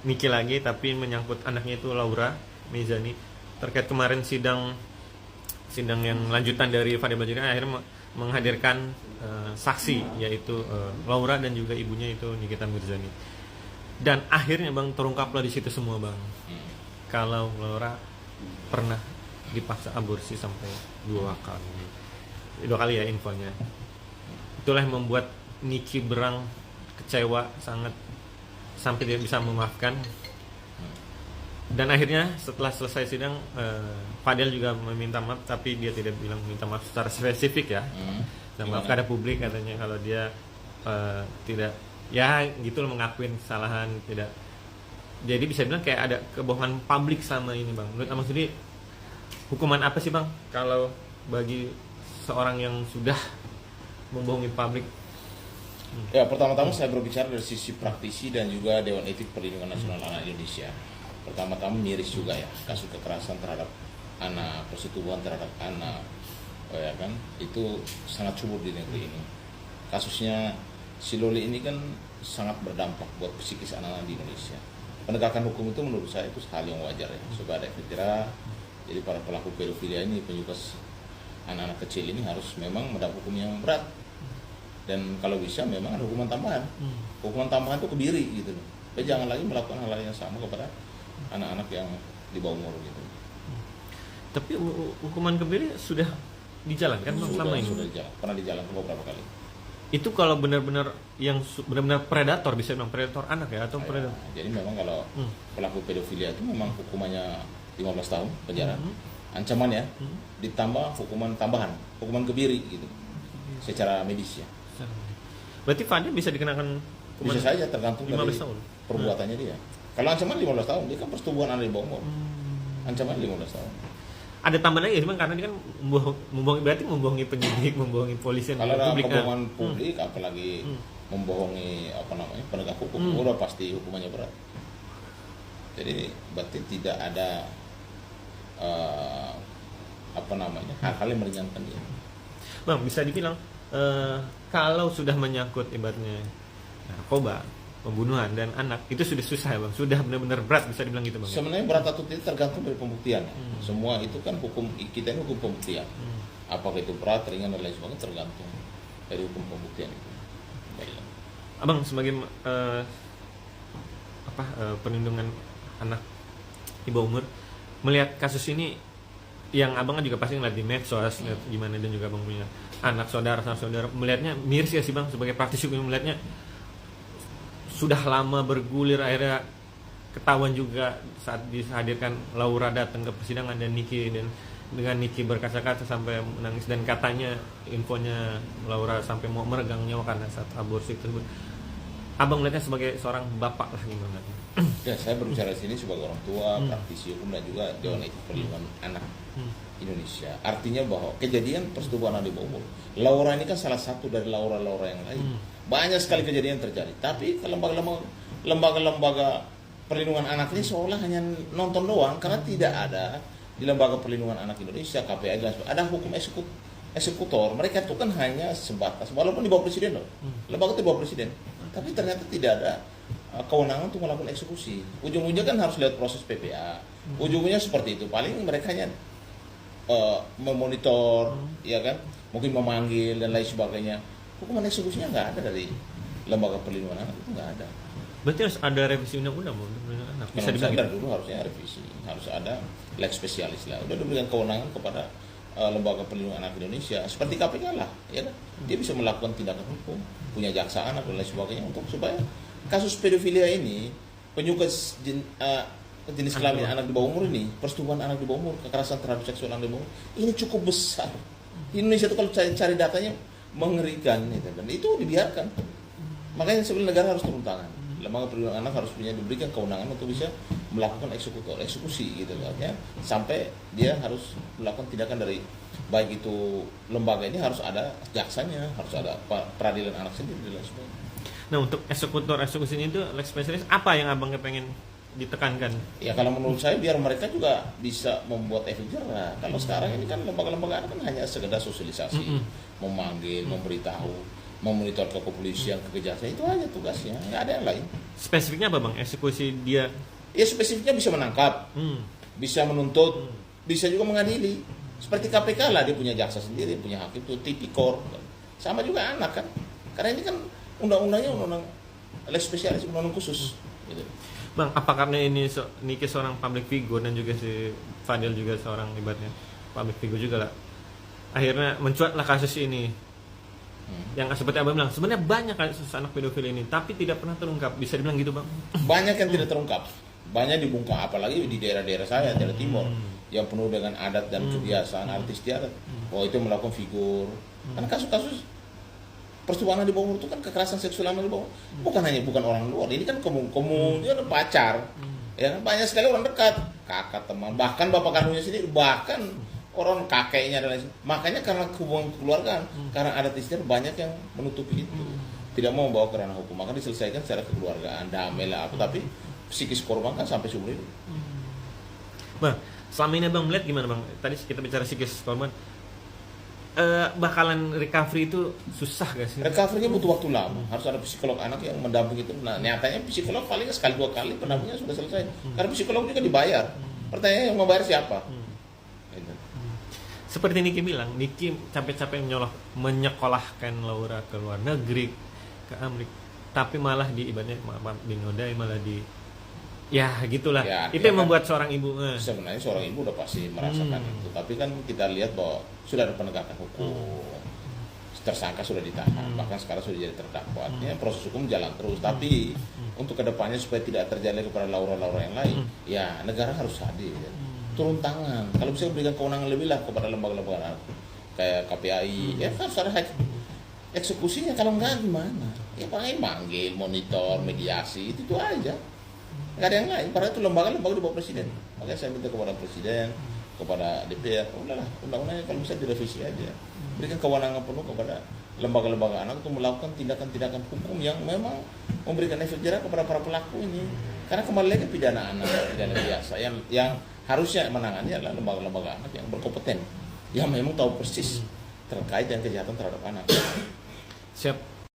Niki lagi, tapi menyangkut anaknya itu Laura Mezani, terkait kemarin sidang yang lanjutan dari Fadil Bajuri, akhirnya menghadirkan saksi, yaitu Laura dan juga ibunya itu Nikita Mirzani. Dan akhirnya Bang, terungkaplah di situ semua Bang, kalau Laura pernah dipaksa aborsi sampai 2 kali ya infonya. Itulah yang membuat Niki Berang kecewa sangat sampai dia bisa memaafkan. Dan akhirnya setelah selesai sidang, Fadel juga meminta maaf, tapi dia tidak bilang minta maaf secara spesifik ya. Dan maaf kepada publik katanya, kalau dia tidak, ya gitu loh, mengakuin kesalahan, tidak. Jadi bisa bilang kayak ada kebohongan publik sama ini Bang. Menurut Abang sendiri, hukuman apa sih Bang kalau bagi seorang yang sudah membohongi publik? Ya, pertama-tama saya berbicara dari sisi praktisi dan juga Dewan Etik Perlindungan Nasional Anak Indonesia. Pertama-tama miris juga ya, kasus kekerasan terhadap anak, persetubuhan terhadap anak, ya kan, itu sangat subur di negeri ini. Kasusnya si Loli ini kan sangat berdampak buat psikis anak-anak di Indonesia. Penegakan hukum itu menurut saya itu hal yang wajar ya, supaya ada efek jerah. Jadi para pelaku pedofilia ini, penyuka anak-anak kecil ini harus memang mendapat hukum yang berat. Dan kalau bisa memang ada hukuman tambahan. Hukuman tambahan itu kebiri gitu loh. Tapi jangan lagi melakukan hal yang sama kepada anak-anak yang di bawah umur gitu. Tapi hukuman kebiri sudah dijalankan Bang selama ini? Sudah dijalan, pernah dijalankan beberapa kali. Itu kalau benar-benar yang benar-benar predator, bisa bilang predator anak ya, atau predator? Jadi memang kalau pelaku pedofilia itu memang hukumannya 15 tahun penjara. Ancaman ya, ditambah hukuman tambahan, hukuman kebiri gitu. Secara medis ya. Berarti Fadil bisa dikenakan hukuman bisa saja tergantung 15 dari tahun perbuatannya dia. Kalau ancaman 15 tahun, dia kan persetubuhan anak di bawah umur. Ancaman 15 tahun. Ada tambahan lagi Bang, karena dia kan membohongi, berarti membohongi penyidik, membohongi polisi dan kalau ada publik. kebohongan publik, apalagi membohongi penegak hukum, udah pasti hukumannya berat. Jadi berarti tidak ada hal-hal yang meringankan dia. Bang, bisa dibilang kalau sudah menyangkut ibaratnya narkoba, pembunuhan dan anak, itu sudah susah ya Bang, sudah benar-benar berat, bisa dibilang gitu Bang. Sebenarnya berat atau tidak tergantung dari pembuktian. Semua itu kan hukum kita ini hukum pembuktian. Apakah itu berat, ringan dan lain sebagainya tergantung dari hukum pembuktian itu. Baiklah. Abang sebagai perlindungan anak di bawah umur, melihat kasus ini, yang abang kan juga pasti ngeliat di medsos, lihat gimana, dan juga abang punya anak saudara, melihatnya miris ya sih Bang, sebagai praktisi hukum melihatnya sudah lama bergulir, akhirnya ketahuan juga saat dihadirkan Laura datang ke persidangan dan Niki, dan dengan Niki berkata-kata sampai menangis, dan katanya infonya Laura sampai mau meregang nyawa karena saat aborsi tersebut. Abang melihatnya sebagai seorang bapak lah gimana? Ya, saya berbicara di sini sebagai orang tua, praktisi hukum dan juga Dewan Etik Perlindungan Anak Indonesia. Artinya bahwa kejadian persetubuhan anak di bawah umur, Laura ini kan salah satu dari Laura yang lain. Banyak sekali kejadian terjadi. Tapi lembaga-lembaga perlindungan anak ini seolah hanya nonton doang, karena tidak ada di Lembaga Perlindungan Anak Indonesia, KPI, ada hukum eksekutor. Mereka itu kan hanya sebatas, walaupun di bawah presiden loh, lembaga itu di bawah presiden, tapi ternyata tidak ada kewenangan untuk melakukan eksekusi. Ujung-ujungnya kan harus lihat proses PPA. Ujungnya seperti itu. Paling mereka hanya memonitor, ya kan, mungkin memanggil dan lain sebagainya. Hukuman eksekusinya nggak ada dari Lembaga Perlindungan Anak, itu nggak ada. Berarti harus ada revisi undang-undang perlindungan anak. Bisa dibilang dulu harusnya revisi, harus ada leg spesialis lah. Udah diberikan kewenangan kepada Lembaga Perlindungan Anak Indonesia, seperti KPK lah, ya kan. Dia bisa melakukan tindakan hukum, punya jaksa anak dan lain sebagainya, untuk supaya kasus pedofilia ini, penyuka jenis kelamin anak di bawah umur ini, persetubuhan anak di bawah umur, kekerasan terhadap seksual anak di bawah umur, ini cukup besar. Indonesia itu kalau cari datanya mengerikan, gitu, dan itu dibiarkan. Makanya sebenarnya negara harus turun tangan. Lembaga Perlindungan Anak harus diberikan kewenangan untuk bisa melakukan eksekusi gitu kan, ya, sampai dia harus melakukan tindakan dari, baik itu lembaga ini harus ada jaksanya, harus ada peradilan anak sendiri dan lain sebagainya. Nah, untuk eksekusi ini itu leg spesialis apa yang abang pengen ditekankan? Ya, kalau menurut saya biar mereka juga bisa membuat efek jerah. Kalau sekarang ini kan lembaga-lembaga kan hanya sekedar sosialisasi, memanggil, memberitahu. memonitor ke kepolisian, ke kejaksaan, itu aja tugasnya, nggak ada yang lain. Spesifiknya apa bang? Eksekusi dia? Ya spesifiknya bisa menangkap, bisa menuntut, bisa juga mengadili. Seperti KPK lah, dia punya jaksa sendiri, punya hakim itu tipikor. Sama juga anak kan, karena ini kan undang-undangnya undang-undang lex spesialis, undang-undang khusus. Gitu. Bang, apa karena ini Niki seorang public figure dan juga si Fadil juga seorang ibaratnya public figure juga lah, akhirnya mencuatlah kasus ini. Yang seperti abang bilang, sebenarnya banyak kasus anak pedofil ini tapi tidak pernah terungkap, bisa dibilang gitu bang? Banyak yang tidak terungkap, banyak dibungkam, apalagi di daerah-daerah saya, daerah timur, yang penuh dengan adat dan kebiasaan artis istiadat. Oh itu melakukan figur, kan kasus-kasus persetubuhan di bawah umur itu kan kekerasan seksual di bawah, bukan orang luar, ini kan dia ada pacar, ya kan, banyak sekali orang dekat, kakak, teman, bahkan bapak kandungnya sendiri, bahkan orang kakeknya dan lain sebagainya. Makanya karena hubungan kekeluargaan, karena adat istiadat banyak yang menutupi itu, tidak mau membawa ke ranah hukum, maka diselesaikan secara kekeluargaan, damai lah apa, tapi psikis korban kan sampai seumur hidup. Bang, selama ini abang melihat gimana bang? Tadi kita bicara psikis korban, bakalan recovery itu susah gak sih? Recovery-nya butuh waktu lama, harus ada psikolog anak yang mendampingi itu. Nah, nyatanya psikolog paling sekali 2 kali pendampingnya sudah selesai. Karena psikolog juga dibayar. Pertanyaannya yang membayar siapa? Gitu. Seperti Niki bilang, Niki capek-capek menyekolahkan Laura ke luar negeri, ke Amerika, tapi malah di ibaratnya dinodai, malah di ya gitulah. Ya, itu yang membuat seorang ibu sebenarnya seorang ibu udah pasti merasakan itu, tapi kan kita lihat bahwa sudah ada penegakan hukum, tersangka sudah ditahan, bahkan sekarang sudah jadi terdakwa. Artinya proses hukum jalan terus, tapi untuk kedepannya supaya tidak terjadi kepada Laura yang lain, ya negara harus hadir, turun tangan. Kalau bisa memberikan kewenangan lebih lah kepada lembaga-lembaga kayak KPAI, ya harus ada eksekusinya. Kalau enggak gimana? Ya paling manggil, monitor, mediasi, itu aja. Nggak ada yang lain, padahal itu lembaga-lembaga di bawah presiden. Makanya saya minta kepada presiden, kepada DPR, udahlah, undang-undangnya kalau bisa direvisi aja. Berikan kewenangan penuh kepada lembaga-lembaga anak untuk melakukan tindakan-tindakan hukum yang memang memberikan efek jerah kepada para pelaku ini. Karena kembali lagi pidana anak, pidana biasa yang harusnya menangani adalah lembaga-lembaga anak yang berkompeten, yang memang tahu persis terkait dengan kejahatan terhadap anak. Siap.